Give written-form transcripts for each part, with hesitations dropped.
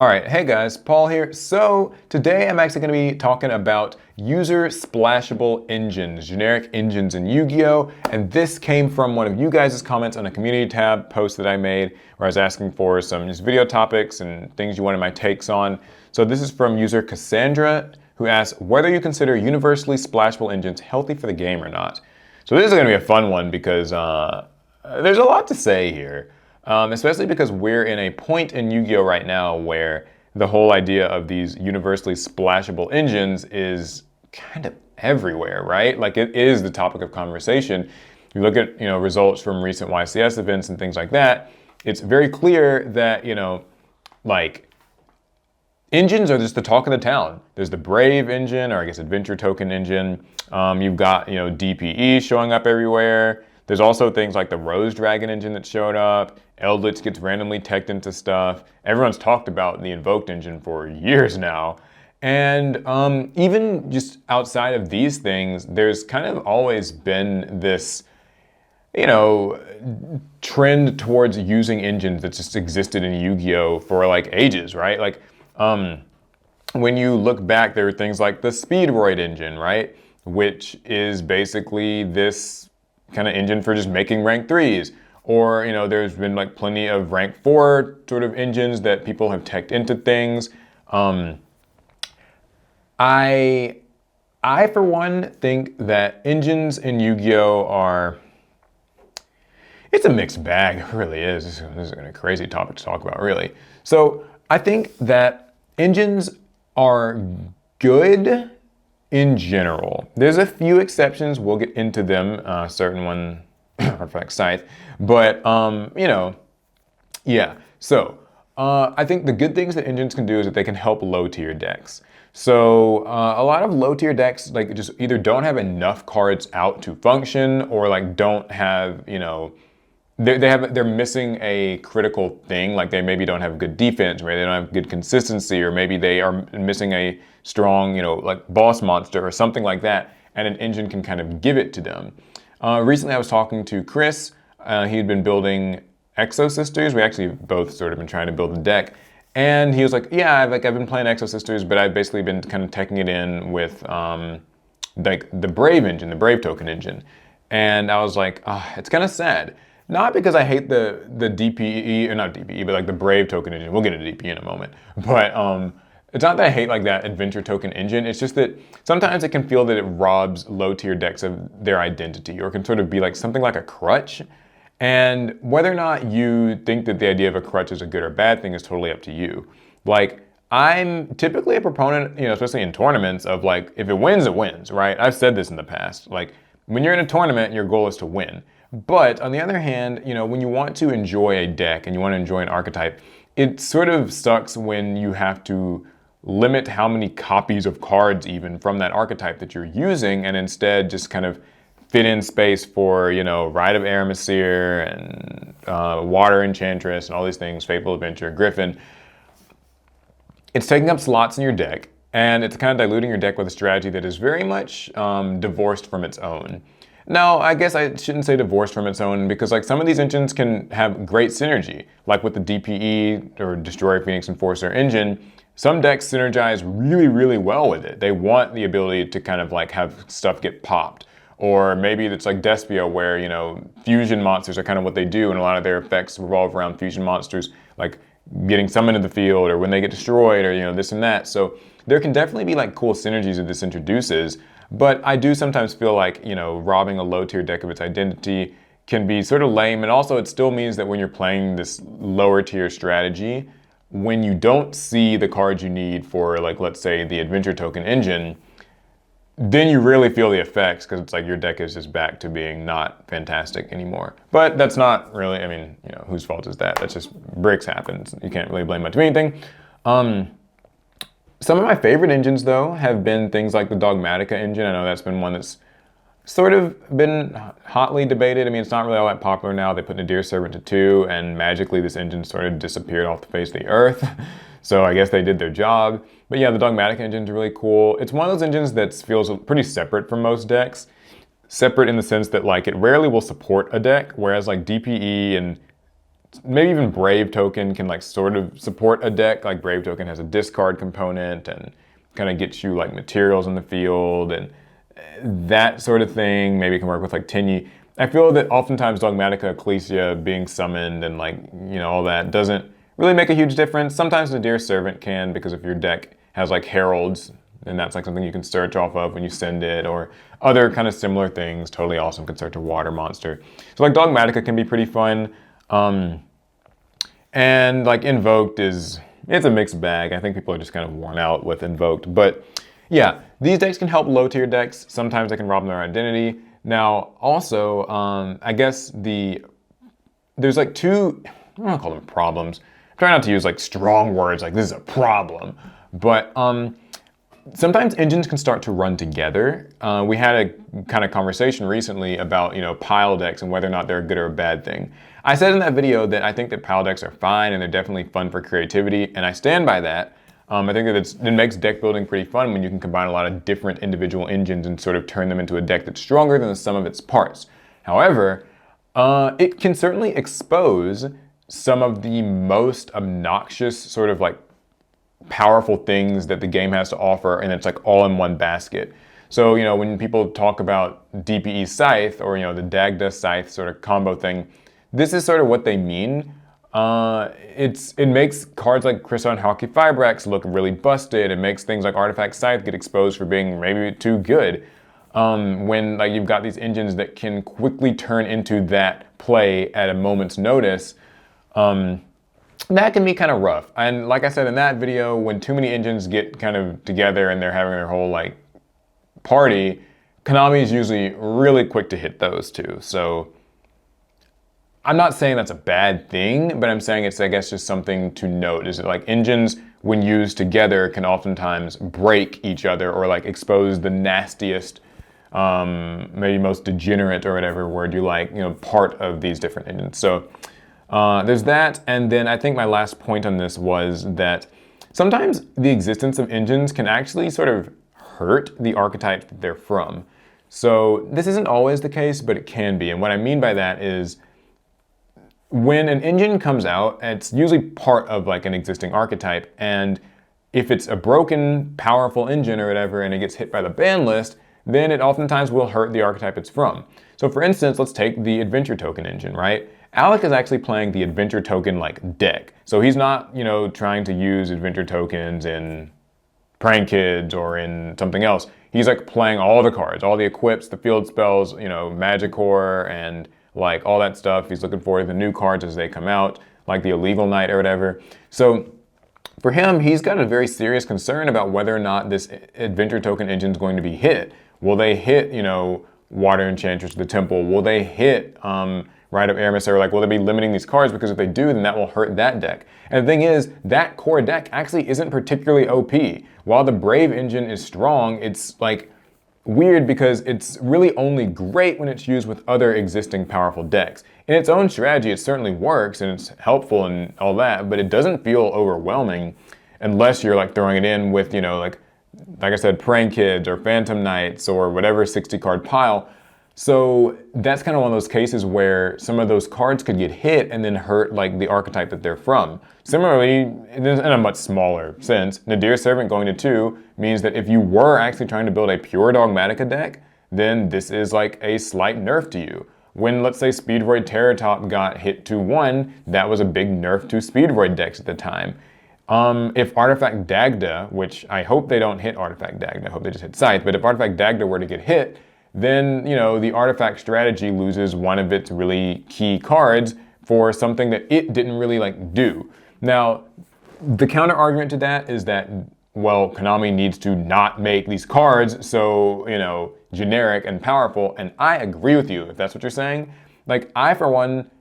All right, hey guys, Paul here. So today I'm actually going to be talking about user splashable engines, generic engines in Yu-Gi-Oh! And this came from one of you guys' comments on a community tab post that I made where I was asking for some just video topics and things you wanted my takes on. So this is from user Cassandra, who asks whether you consider universally splashable engines healthy for the game or not. So this is going to be a fun one because there's a lot to say here. Especially because we're in a point in Yu-Gi-Oh! Right now where the whole idea of these universally splashable engines is kind of everywhere, right? Like it is the topic of conversation. You look at, results from recent YCS events and things like that, it's very clear that, like engines are just the talk of the town. There's the Brave engine, or I guess Adventure Token engine. You've got, DPE showing up everywhere. There's also things like the Rose Dragon engine that showed up. Eldritch gets randomly teched into stuff. Everyone's talked about the Invoked engine for years now. And even just outside of these things, there's kind of always been this, trend towards using engines that just existed in Yu-Gi-Oh! For like ages, right? Like, when you look back, there are things like the Speedroid engine, right? Which is basically this kind of engine for just making rank 3s. Or, there's been like plenty of rank 4 sort of engines that people have teched into things. I for one think that engines in Yu-Gi-Oh! Are, it's a mixed bag, it really is. This is a crazy topic to talk about, really. So I think that engines are good in general. There's a few exceptions, we'll get into them, certain one, Artifact Scythe, but yeah. So I think the good things that engines can do is that they can help low tier decks. So a lot of low tier decks like just either don't have enough cards out to function, or like don't have, they're missing a critical thing, like they maybe don't have good defense, maybe they don't have good consistency, or maybe they are missing a strong, like boss monster or something like that, and an engine can kind of give it to them. Recently I was talking to Chris, he'd been building Exo Sisters. We actually both sort of been trying to build a deck, and he was like, yeah, I've been playing Exo Sisters, but I've basically been kind of teching it in with like the Brave engine, the Brave token engine. And I was like, it's kind of sad. Not because I hate the DPE, or not DPE, but like the Brave token engine. We'll get into DPE in a moment. But it's not that I hate like that Adventure token engine. It's just that sometimes it can feel that it robs low tier decks of their identity, or can sort of be like something like a crutch. And whether or not you think that the idea of a crutch is a good or bad thing is totally up to you. Like, I'm typically a proponent, especially in tournaments, of like, if it wins, right? I've said this in the past. Like, when you're in a tournament, your goal is to win. But on the other hand, when you want to enjoy a deck and you want to enjoy an archetype, it sort of sucks when you have to limit how many copies of cards even from that archetype that you're using, and instead just kind of fit in space for, Rite of Aramesir and Water Enchantress and all these things, Fateful Adventure, Griffin. It's taking up slots in your deck, and it's kind of diluting your deck with a strategy that is very much divorced from its own. Now, I guess I shouldn't say divorced from its own, because like some of these engines can have great synergy, like with the DPE or Destroyer Phoenix Enforcer engine. Some decks synergize really, really well with it. They want the ability to kind of like have stuff get popped. Or maybe it's like Despia, where, fusion monsters are kind of what they do, and a lot of their effects revolve around fusion monsters, like getting summoned to the field, or when they get destroyed, or, this and that. So there can definitely be like cool synergies that this introduces. But I do sometimes feel like, robbing a low tier deck of its identity can be sort of lame. And also it still means that when you're playing this lower tier strategy, when you don't see the cards you need for, like, let's say the Adventure Token engine, then you really feel the effects, because it's like your deck is just back to being not fantastic anymore. But that's not really, whose fault is that? That's just breaks happen. You can't really blame much of anything. Some of my favorite engines, though, have been things like the Dogmatica engine. I know that's been one that's sort of been hotly debated. It's not really all that popular now. They put Nadir Servant to 2, and magically this engine sort of disappeared off the face of the earth. So I guess they did their job. But yeah, the Dogmatica engine's really cool. It's one of those engines that feels pretty separate from most decks. Separate in the sense that like it rarely will support a deck, whereas like DPE and maybe even Brave Token can like sort of support a deck. Like Brave Token has a discard component and kind of gets you like materials in the field and that sort of thing. Maybe it can work with like Tinny. I feel that oftentimes Dogmatica, Ecclesia being summoned and like, all that doesn't really make a huge difference. Sometimes Nadir Servant can, because if your deck has like Heralds, and that's like something you can search off of when you send it, or other kind of similar things. Totally awesome, can search a water monster. So like Dogmatica can be pretty fun. And like Invoked it's a mixed bag. I think people are just kind of worn out with Invoked. But yeah, these decks can help low tier decks. Sometimes they can rob them their identity. Now, also, I guess there's like two, I don't want to call them problems. I'm trying not to use like strong words like this is a problem. But sometimes engines can start to run together. We had a kind of conversation recently about, pile decks and whether or not they're a good or a bad thing. I said in that video that I think that pile decks are fine and they're definitely fun for creativity, and I stand by that. I think that it makes deck building pretty fun when you can combine a lot of different individual engines and sort of turn them into a deck that's stronger than the sum of its parts. However, it can certainly expose some of the most obnoxious sort of like powerful things that the game has to offer, and it's like all in one basket. So, when people talk about DPE Scythe or, the Dagda Scythe sort of combo thing, this is sort of what they mean. It makes cards like Crystal and Hockey Fibrax look really busted. It makes things like Artifact Scythe get exposed for being maybe too good. When like you've got these engines that can quickly turn into that play at a moment's notice, that can be kind of rough. And like I said in that video, when too many engines get kind of together and they're having their whole like party, Konami is usually really quick to hit those too. So I'm not saying that's a bad thing, but I'm saying it's, I guess, just something to note, is that like engines, when used together, can oftentimes break each other or like expose the nastiest, maybe most degenerate or whatever word you like, part of these different engines. So there's that. And then I think my last point on this was that sometimes the existence of engines can actually sort of hurt the archetype that they're from. So this isn't always the case, but it can be. And what I mean by that is, when an engine comes out, it's usually part of like an existing archetype, and if it's a broken, powerful engine or whatever and it gets hit by the ban list, then it oftentimes will hurt the archetype it's from. So for instance, let's take the Adventure Token engine, right? Alec is actually playing the Adventure Token like deck. So he's not, trying to use Adventure Tokens in Prank Kids or in something else. He's like playing all the cards, all the equips, the field spells, Magicore and like all that stuff. He's looking forward to the new cards as they come out, like the Illegal Knight or whatever. So for him, he's got a very serious concern about whether or not this Adventure Token engine is going to be hit. Will they hit, Water Enchantress of the Temple? Will they hit Rite of Aramis? Or like, will they be limiting these cards? Because if they do, then that will hurt that deck. And the thing is, that core deck actually isn't particularly OP. While the Brave engine is strong, it's like weird because it's really only great when it's used with other existing powerful decks. In its own strategy, it certainly works and it's helpful and all that, but it doesn't feel overwhelming unless you're like throwing it in with, like I said, Prank Kids or Phantom Knights or whatever 60 card pile. So that's kind of one of those cases where some of those cards could get hit and then hurt like the archetype that they're from. Similarly, in a much smaller sense, Nadir Servant going to 2 means that if you were actually trying to build a pure Dogmatica deck, then this is like a slight nerf to you. When, let's say, Speedvoid Terratop got hit to 1, that was a big nerf to Speedvoid decks at the time. If Artifact Dagda, which I hope they don't hit Artifact Dagda, I hope they just hit Scythe, but if Artifact Dagda were to get hit, then, the artifact strategy loses one of its really key cards for something that it didn't really like do. Now, the counter argument to that is that, well, Konami needs to not make these cards so, generic and powerful, and I agree with you if that's what you're saying. Like, I, for one,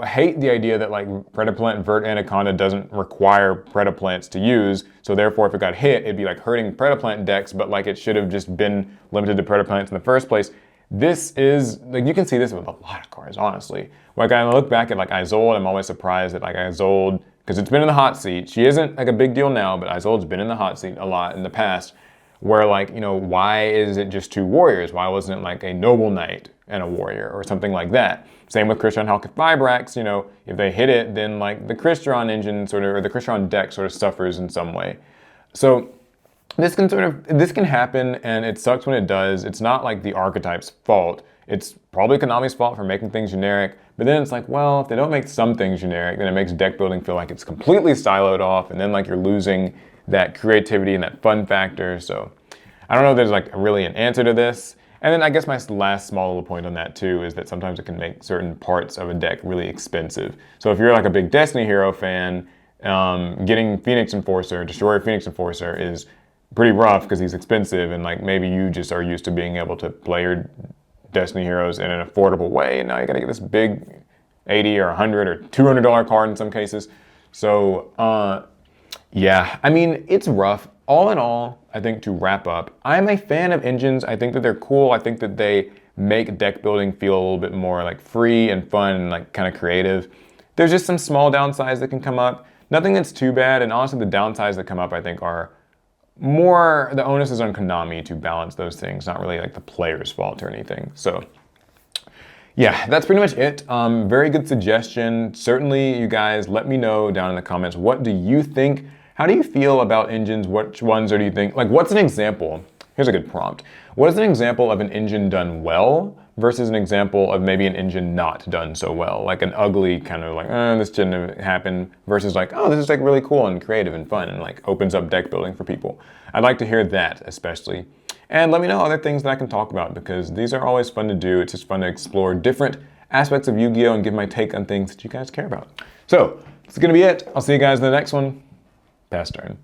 hate the idea that like Predaplant Vert Anaconda doesn't require Predaplants to use, so therefore if it got hit, it'd be like hurting Predaplant decks, but like it should have just been limited to Predaplants in the first place. This is, like, you can see this with a lot of cards, honestly. Like, I look back at like Isolde, I'm always surprised that like Isolde, because it's been in the hot seat. She isn't like a big deal now, but Isolde's been in the hot seat a lot in the past, where like, why is it just 2 warriors? Why wasn't it like a Noble Knight and a warrior or something like that. Same with Crystron Halcyon Vibrax, you know, if they hit it, then like the Crystron engine sort of, or the Crystron deck sort of suffers in some way. So this can happen, and it sucks when it does. It's not like the Archetypes' fault. It's probably Konami's fault for making things generic, but then it's like, well, if they don't make some things generic, then it makes deck building feel like it's completely siloed off, and then like you're losing that creativity and that fun factor. So I don't know if there's like really an answer to this. And then I guess my last small little point on that too is that sometimes it can make certain parts of a deck really expensive. So if you're like a big Destiny Hero fan, getting Phoenix Enforcer, Destroyer Phoenix Enforcer is pretty rough because he's expensive, and like maybe you just are used to being able to play your Destiny heroes in an affordable way, and now you gotta get this big $80 or $100 or $200 card in some cases. So yeah, I mean, it's rough. All in all, I think to wrap up, I'm a fan of engines. I think that they're cool. I think that they make deck building feel a little bit more like free and fun and like kind of creative. There's just some small downsides that can come up. Nothing that's too bad, and honestly the downsides that come up I think are more, the onus is on Konami to balance those things, not really like the player's fault or anything. So yeah, that's pretty much it. Very good suggestion. Certainly you guys let me know down in the comments, what do you think? How do you feel about engines? Which ones do you think, like what's an example? Here's a good prompt. What is an example of an engine done well versus an example of maybe an engine not done so well? Like an ugly kind of like, this shouldn't have happened, versus like, oh, this is like really cool and creative and fun and like opens up deck building for people. I'd like to hear that especially. And let me know other things that I can talk about, because these are always fun to do. It's just fun to explore different aspects of Yu-Gi-Oh! And give my take on things that you guys care about. So, this is gonna be it. I'll see you guys in the next one. Pass turn.